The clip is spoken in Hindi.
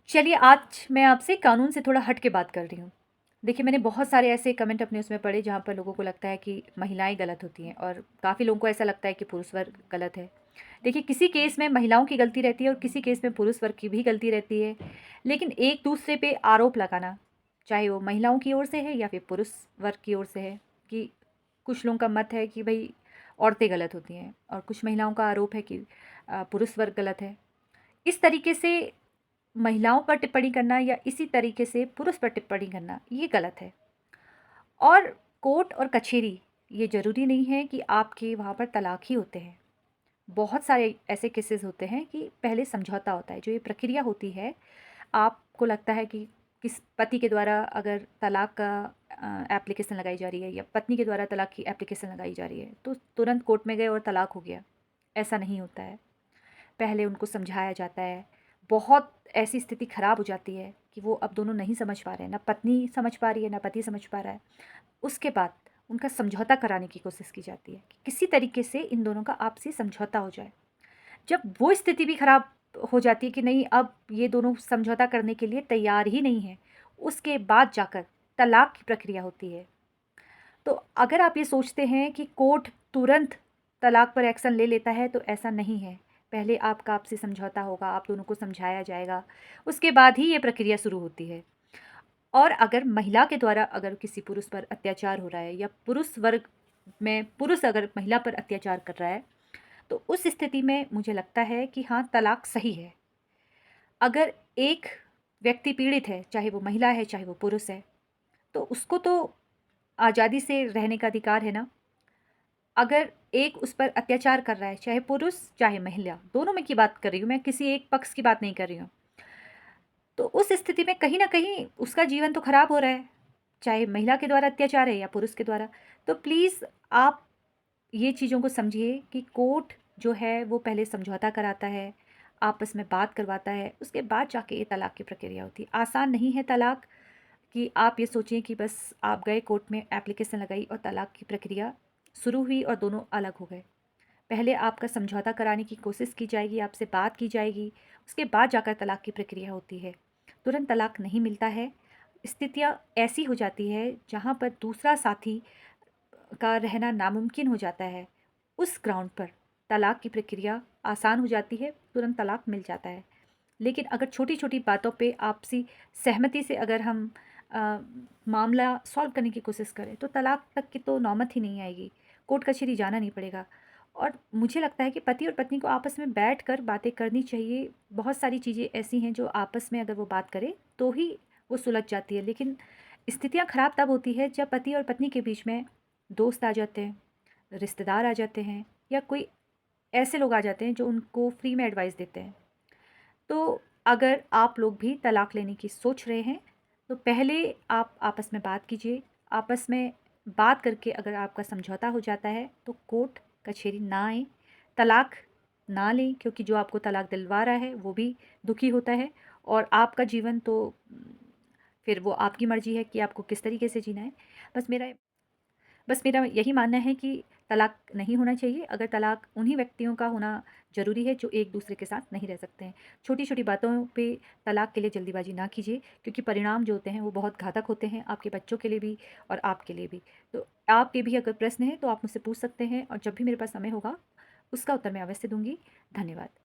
चलिए, आज मैं आपसे कानून से थोड़ा हट के बात कर रही हूँ। देखिए, मैंने बहुत सारे ऐसे कमेंट अपने उसमें पढ़े जहाँ पर लोगों को लगता है कि महिलाएँ गलत होती हैं और काफ़ी लोगों को ऐसा लगता है कि पुरुष वर्ग गलत है। देखिए, किसी केस में महिलाओं की गलती रहती है और किसी केस में पुरुष वर्ग की भी गलती रहती है। लेकिन एक-दूसरे पे आरोप लगाना, चाहे वो महिलाओं की ओर से है या फिर पुरुष वर्ग की ओर से है, कि कुछ लोगों का मत है कि भई औरतें गलत होती हैं और कुछ महिलाओं का आरोप है कि पुरुष वर्ग गलत है। इस तरीके से महिलाओं पर टिप्पणी करना या इसी तरीके से पुरुष पर टिप्पणी करना ये गलत है। और कोर्ट और कचहरी, ये ज़रूरी नहीं है कि आपके वहाँ पर तलाक ही होते हैं। बहुत सारे ऐसे केसेस होते हैं कि पहले समझौता होता है। जो ये प्रक्रिया होती है, आपको लगता है कि किस पति के द्वारा अगर तलाक का एप्लीकेशन लगाई जा रही है या पत्नी के द्वारा तलाक की एप्लीकेशन लगाई जा रही है, तो तुरंत कोर्ट में गए और तलाक हो गया। ऐसा नहीं होता है। पहले उनको समझाया जाता है। बहुत ऐसी स्थिति ख़राब हो जाती है कि वो अब दोनों नहीं समझ पा रहे हैं, ना पत्नी समझ पा रही है, ना पति समझ पा रहा है। उसके बाद उनका समझौता कराने की कोशिश की जाती है कि किसी तरीके से इन दोनों का आपसी समझौता हो जाए। जब वो स्थिति भी ख़राब हो जाती है कि नहीं, अब ये दोनों समझौता करने के लिए तैयार ही नहीं हैं, उसके बाद जाकर तलाक की प्रक्रिया होती है। तो अगर आप ये सोचते हैं कि कोर्ट तुरंत तलाक पर एक्शन ले लेता है, तो ऐसा नहीं है। पहले आपका आपसी समझौता होगा, आप दोनों को समझाया जाएगा, उसके बाद ही ये प्रक्रिया शुरू होती है। और अगर महिला के द्वारा अगर किसी पुरुष पर अत्याचार हो रहा है या पुरुष वर्ग में पुरुष अगर महिला पर अत्याचार कर रहा है, तो उस स्थिति में मुझे लगता है कि हाँ, तलाक सही है। अगर एक व्यक्ति पीड़ित है, चाहे वो महिला है, चाहे वो पुरुष है, तो उसको तो आज़ादी से रहने का अधिकार है ना। अगर एक उस पर अत्याचार कर रहा है, चाहे पुरुष चाहे महिला, दोनों में की बात कर रही हूँ मैं, किसी एक पक्ष की बात नहीं कर रही हूँ। तो उस स्थिति में कहीं न कहीं उसका जीवन तो खराब हो रहा है, चाहे महिला के द्वारा अत्याचार है या पुरुष के द्वारा। तो प्लीज़ आप ये चीज़ों को समझिए कि कोर्ट जो है वो पहले समझौता कराता है, आपस में बात करवाता है, उसके बाद जाके ये तलाक की प्रक्रिया होती है। आसान नहीं है तलाक, कि आप ये सोचिए कि बस आप गए कोर्ट में एप्लीकेशन लगाई और तलाक की प्रक्रिया शुरू हुई और दोनों अलग हो गए। पहले आपका समझौता कराने की कोशिश की जाएगी, आपसे बात की जाएगी, उसके बाद जाकर तलाक की प्रक्रिया होती है। तुरंत तलाक नहीं मिलता है। स्थितियाँ ऐसी हो जाती है जहाँ पर दूसरा साथी का रहना नामुमकिन हो जाता है। उस ग्राउंड पर तलाक की प्रक्रिया आसान हो जाती है, तुरंत तलाक मिल जाता है। लेकिन अगर छोटी-छोटी बातों पे आपसी सहमति से अगर हम मामला सॉल्व करने की कोशिश करें, तो तलाक तक की तो नौबत ही नहीं आएगी। कोर्ट कचहरी जाना नहीं पड़ेगा। और मुझे लगता है कि पति और पत्नी को आपस में बैठकर बातें करनी चाहिए। बहुत सारी चीज़ें ऐसी हैं जो आपस में अगर वो बात करें, तो ही वो सुलझ जाती है। लेकिन स्थितियाँ ख़राब तब होती है जब पति और पत्नी के बीच में दोस्त आ जाते हैं, रिश्तेदार आ जाते हैं या कोई ऐसे लोग आ जाते हैं जो उनको फ्री में एडवाइस देते हैं। तो अगर आप लोग भी तलाक लेने की सोच रहे हैं, तो पहले आप आपस में बात कीजिए। आपस में बात करके अगर आपका समझौता हो जाता है, तो कोर्ट कचहरी ना आएँ, तलाक ना लें, क्योंकि जो आपको तलाक दिलवा रहा है, वो भी दुखी होता है और आपका जीवन तो फिर वो आपकी मर्ज़ी है कि आपको किस तरीके से जीना है। बस मेरा बस मेरा यही मानना है कि तलाक नहीं होना चाहिए। अगर तलाक उन्हीं व्यक्तियों का होना ज़रूरी है जो एक-दूसरे के साथ नहीं रह सकते हैं। छोटी-छोटी बातों पे तलाक के लिए जल्दीबाज़ी ना कीजिए, क्योंकि परिणाम जो होते हैं वो बहुत घातक होते हैं, आपके बच्चों के लिए भी और आपके लिए भी। तो आपके भी अगर प्रश्न हैं तो आप मुझसे पूछ सकते हैं और जब भी मेरे पास समय होगा उसका उत्तर मैं अवश्य दूँगी। धन्यवाद।